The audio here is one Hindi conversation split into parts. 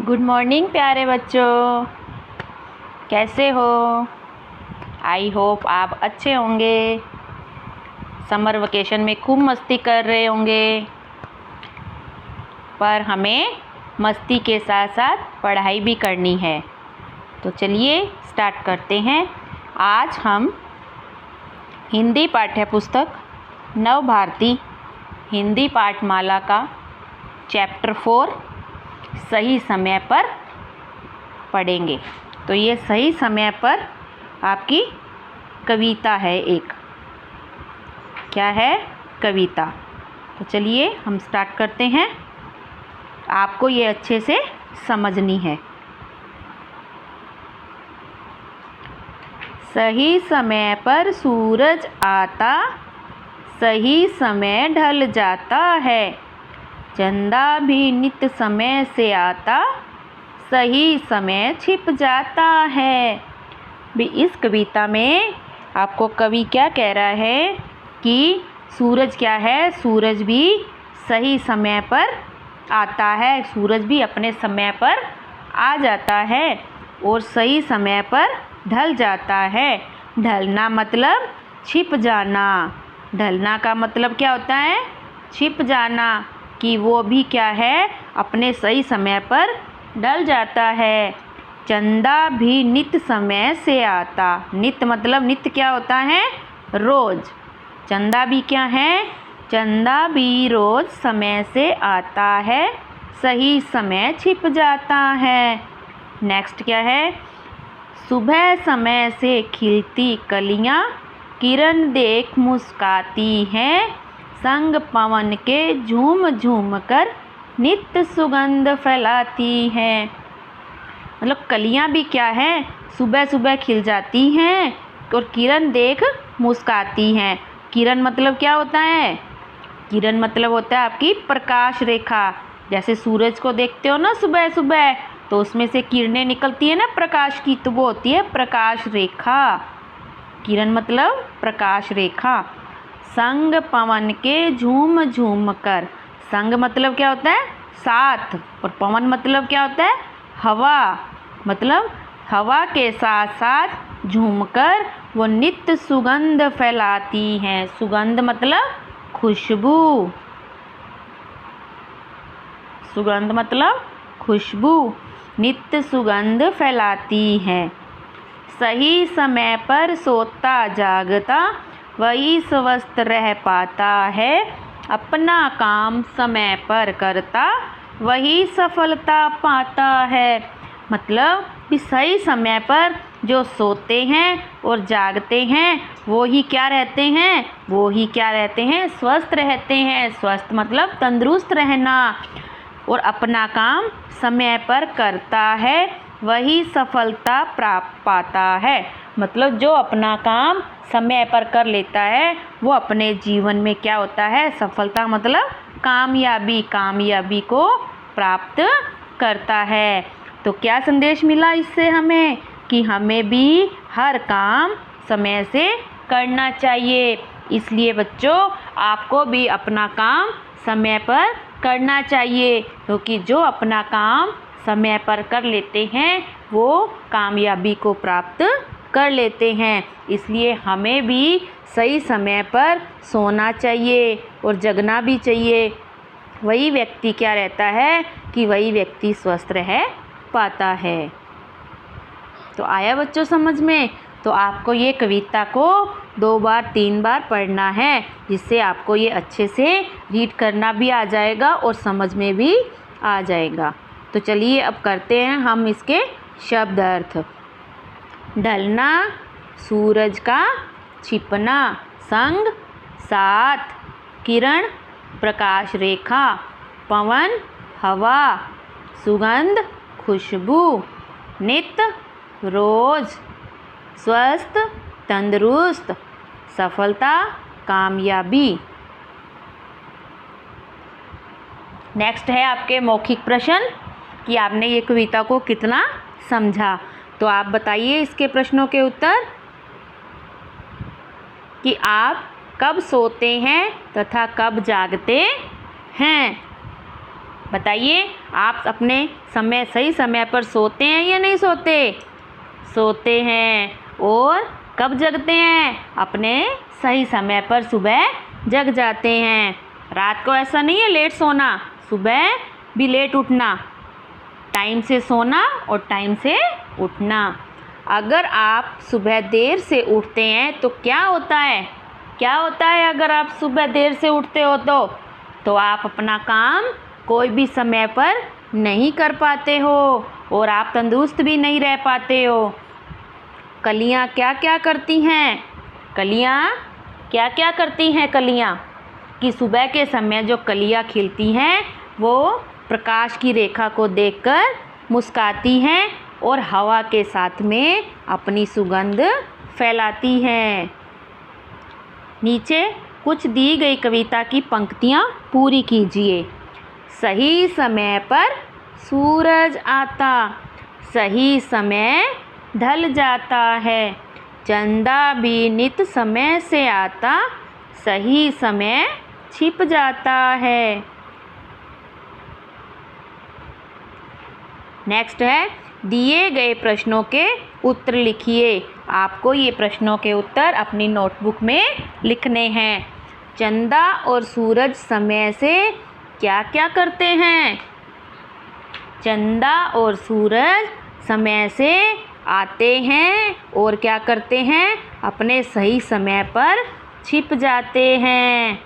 गुड मॉर्निंग प्यारे बच्चों, कैसे हो? आई होप आप अच्छे होंगे। समर वेकेशन में खूब मस्ती कर रहे होंगे, पर हमें मस्ती के साथ साथ पढ़ाई भी करनी है। तो चलिए स्टार्ट करते हैं। आज हम हिंदी पाठ्यपुस्तक नवभारती हिंदी पाठमाला का चैप्टर 4 सही समय पर पढ़ेंगे। तो ये सही समय पर आपकी कविता है एक। क्या है? कविता। तो चलिए हम स्टार्ट करते हैं। आपको ये अच्छे से समझनी है। सही समय पर सूरज आता, सही समय ढल जाता है। चंदा भी नित समय से आता, सही समय छिप जाता है। भी इस कविता में आपको कवि क्या कह रहा है कि सूरज क्या है? सूरज भी सही समय पर आता है, सूरज भी अपने समय पर आ जाता है और सही समय पर ढल जाता है। ढलना मतलब छिप जाना। ढलना का मतलब क्या होता है? छिप जाना, कि वो भी क्या है? अपने सही समय पर ढल जाता है। चंदा भी नित समय से आता। नित मतलब नित क्या होता है? रोज। चंदा भी क्या है? चंदा भी रोज समय से आता है, सही समय छिप जाता है। नेक्स्ट क्या है? सुबह समय से खिलती कलियां, किरण देख मुस्काती हैं। संग पवन के झूम झूम कर नित्य सुगंध फैलाती हैं। मतलब कलियां भी क्या है? सुबह सुबह खिल जाती हैं और किरण देख मुस्काती हैं। किरण मतलब क्या होता है? किरण मतलब होता है आपकी प्रकाश रेखा। जैसे सूरज को देखते हो ना सुबह सुबह, तो उसमें से किरणें निकलती है ना प्रकाश की, तो वो होती है प्रकाश रेखा। किरण मतलब प्रकाश रेखा। संग पवन के झूम झूम कर। संग मतलब क्या होता है? साथ। और पवन मतलब क्या होता है? हवा। मतलब हवा के साथ साथ झूमकर वो नित्य सुगंध फैलाती हैं। सुगंध मतलब खुशबू। सुगंध मतलब खुशबू। नित्य सुगंध फैलाती हैं। सही समय पर सोता जागता, वही स्वस्थ रह पाता है। अपना काम समय पर करता, वही सफलता पाता है। मतलब कि सही समय पर जो सोते हैं और जागते हैं वो ही क्या रहते हैं? वो ही क्या रहते हैं? स्वस्थ रहते हैं। स्वस्थ मतलब तंदुरुस्त रहना। और अपना काम समय पर करता है, वही सफलता प्राप्त पाता है। मतलब जो अपना काम समय पर कर लेता है वो अपने जीवन में क्या होता है? सफलता मतलब कामयाबी। कामयाबी को प्राप्त करता है। तो क्या संदेश मिला इससे हमें? कि हमें भी हर काम समय से करना चाहिए। इसलिए बच्चों आपको भी अपना काम समय पर करना चाहिए, क्योंकि जो अपना काम समय पर कर लेते हैं वो कामयाबी को प्राप्त कर लेते हैं। इसलिए हमें भी सही समय पर सोना चाहिए और जगना भी चाहिए। वही व्यक्ति क्या रहता है? कि वही व्यक्ति स्वस्थ रह पाता है। तो आया बच्चों समझ में? तो आपको ये कविता को 2 बार 3 बार पढ़ना है, जिससे आपको ये अच्छे से रीड करना भी आ जाएगा और समझ में भी आ जाएगा। तो चलिए अब करते हैं हम इसके शब्द अर्थ। ढलना, सूरज का छिपना, संग साथ, किरण प्रकाश रेखा, पवन हवा, सुगंध खुशबू, नित रोज, स्वस्थ तंदुरुस्त, सफलता कामयाबी। नेक्स्ट है आपके मौखिक प्रश्न कि आपने ये कविता को कितना समझा। तो आप बताइए इसके प्रश्नों के उत्तर कि आप कब सोते हैं तथा कब जागते हैं। बताइए, आप अपने सही समय पर सोते हैं या नहीं सोते? सोते हैं। और कब जगते हैं? अपने सही समय पर सुबह जग जाते हैं। रात को ऐसा नहीं है लेट सोना, सुबह भी लेट उठना। टाइम से सोना और टाइम से उठना। अगर आप सुबह देर से उठते हैं तो क्या होता है? क्या होता है अगर आप सुबह देर से उठते हो तो आप अपना काम कोई भी समय पर नहीं कर पाते हो और आप तंदुरुस्त भी नहीं रह पाते हो। कलियाँ क्या क्या करती हैं? कलियाँ क्या क्या करती हैं? कलियाँ कि सुबह के समय जो कलियाँ खिलती हैं वो प्रकाश की रेखा को देखकर मुस्कुराती हैं और हवा के साथ में अपनी सुगंध फैलाती हैं। नीचे कुछ दी गई कविता की पंक्तियाँ पूरी कीजिए। सही समय पर सूरज आता, सही समय ढल जाता है। चंदा भी नित समय से आता, सही समय छिप जाता है। नेक्स्ट है, दिए गए प्रश्नों के उत्तर लिखिए। आपको ये प्रश्नों के उत्तर अपनी नोटबुक में लिखने हैं। चंदा और सूरज समय से क्या क्या करते हैं? चंदा और सूरज समय से आते हैं और क्या करते हैं? अपने सही समय पर छिप जाते हैं।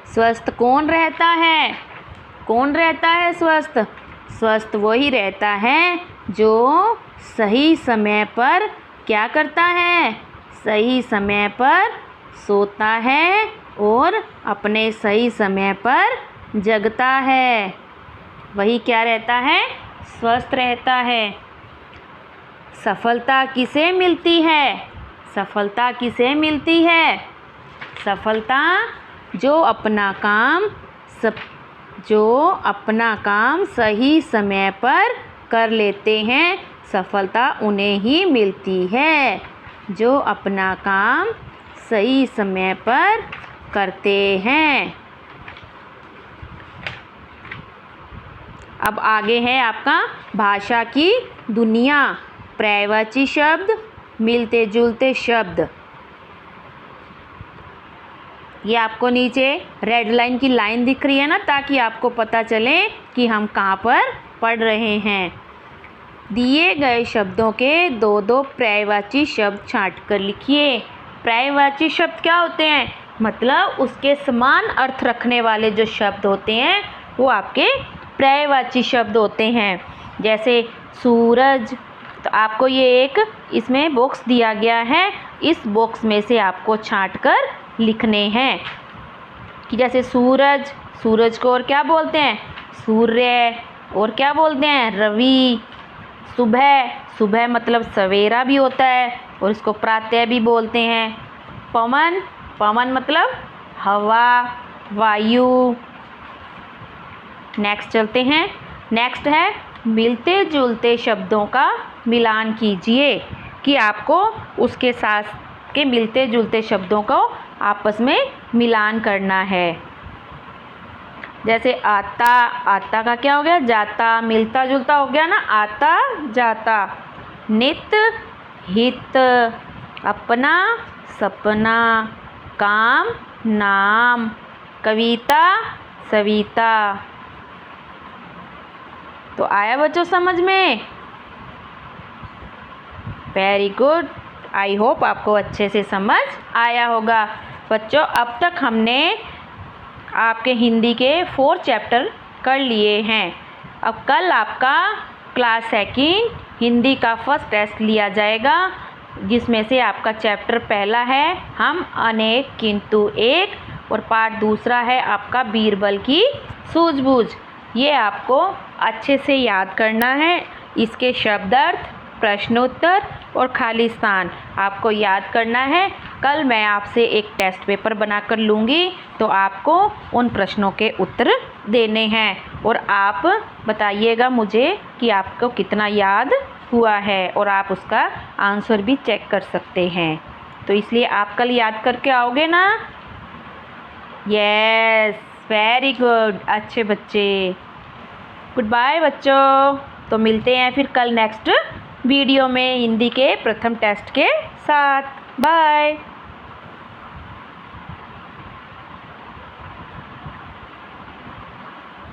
स्वस्थ कौन रहता है? कौन रहता है स्वस्थ? स्वस्थ वही रहता है जो सही समय पर क्या करता है? सही समय पर सोता है और अपने सही समय पर जगता है। वही क्या रहता है? स्वस्थ रहता है। सफलता किसे मिलती है? सफलता किसे मिलती है? सफलता जो अपना काम सही समय पर कर लेते हैं, सफलता उन्हें ही मिलती है। जो अपना काम सही समय पर करते हैं। अब आगे है आपका भाषा की दुनिया। पर्यायवाची शब्द, मिलते जुलते शब्द। ये आपको नीचे रेड लाइन की लाइन दिख रही है ना, ताकि आपको पता चले कि हम कहाँ पर पढ़ रहे हैं। दिए गए शब्दों के दो दो पर्यायवाची शब्द छांट कर लिखिए। पर्यायवाची शब्द क्या होते हैं? मतलब उसके समान अर्थ रखने वाले जो शब्द होते हैं वो आपके पर्यायवाची शब्द होते हैं। जैसे सूरज, तो आपको ये एक इसमें बॉक्स दिया गया है, इस बॉक्स में से आपको छांट कर लिखने हैं कि जैसे सूरज, सूरज को और क्या बोलते हैं? सूर्य। और क्या बोलते हैं? रवि। सुबह, सुबह मतलब सवेरा भी होता है और इसको प्रातः भी बोलते हैं। पवन, पवन मतलब हवा, वायु। नेक्स्ट चलते हैं। नेक्स्ट है मिलते जुलते शब्दों का मिलान कीजिए कि आपको उसके साथ के मिलते जुलते शब्दों को आपस में मिलान करना है। जैसे आता, आता का क्या हो गया? जाता। मिलता जुलता हो गया ना, आता जाता। नित हित, अपना सपना, काम नाम, कविता सविता। तो आया बच्चों समझ में? Very good. आई होप आपको अच्छे से समझ आया होगा। बच्चों अब तक हमने आपके हिंदी के 4 चैप्टर कर लिए हैं। अब कल आपका क्लास 2 हिंदी का फर्स्ट टेस्ट लिया जाएगा, जिसमें से आपका चैप्टर पहला है हम अनेक किंतु एक, और पार्ट दूसरा है आपका बीरबल की सूझबूझ। ये आपको अच्छे से याद करना है। इसके शब्दार्थ, प्रश्नोत्तर और खाली स्थान आपको याद करना है। कल मैं आपसे एक टेस्ट पेपर बनाकर लूँगी, तो आपको उन प्रश्नों के उत्तर देने हैं और आप बताइएगा मुझे कि आपको कितना याद हुआ है, और आप उसका आंसर भी चेक कर सकते हैं। तो इसलिए आप कल याद करके आओगे ना? यस। वेरी गुड, अच्छे बच्चे। गुड बाय बच्चों। तो मिलते हैं फिर कल नेक्स्ट वीडियो में हिंदी के प्रथम टेस्ट के साथ। बाय।